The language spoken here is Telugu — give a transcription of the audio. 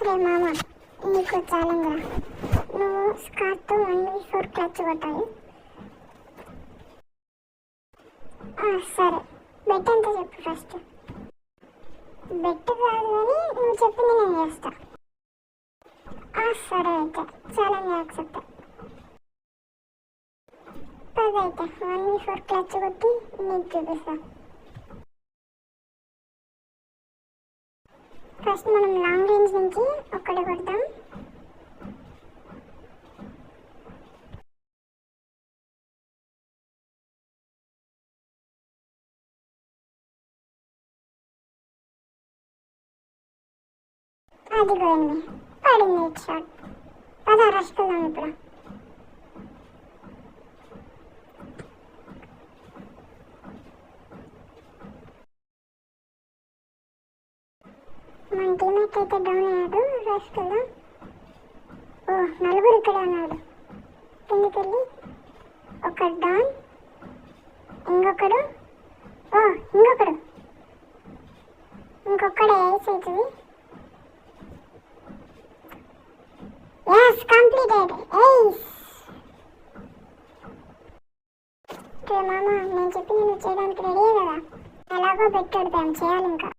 రే మామ, నీకు ఛాలెంజ్ రా. నువ్వు స్కార్తో 1v4 క్లచ్ కొట్టాలి. సరే, బెట్ ఎంత చెప్పు ఫస్ట్. బెట్ కాదు కానీ నువ్వు చెప్పింది నేను చేస్తా. సరే అయితే ఛాలెంజ్ యాక్సెప్ట్. పదైతే 1v4 క్లచ్ కొట్టి నీకు చూపిస్తా. ఫస్ట్ మనం లాంగ్ రేంజ్ నుంచి ఒక్కడే కొడతాం. అది గోయింది, పడింది హెడ్ షాట్. పద రష్కెళ్దాం ఇప్పుడు. మన టీమేట్ అయితే డౌన్ అయ్యాడు, రష్కెళ్దాం. నలుగురు ఇక్కడ ఉన్నాడు. కిందికి వెళ్ళి ఒకడు డౌన్, ఇంకొకడు ఇంకొకడు ఏస్ అవుతుంది. Yes, completed. Ace. మామ, నేను చెప్పింది నువ్వు చేయడానికి రెడీ కదా? ఎలాగో పెట్టాడు, చేయాలి ఇంకా.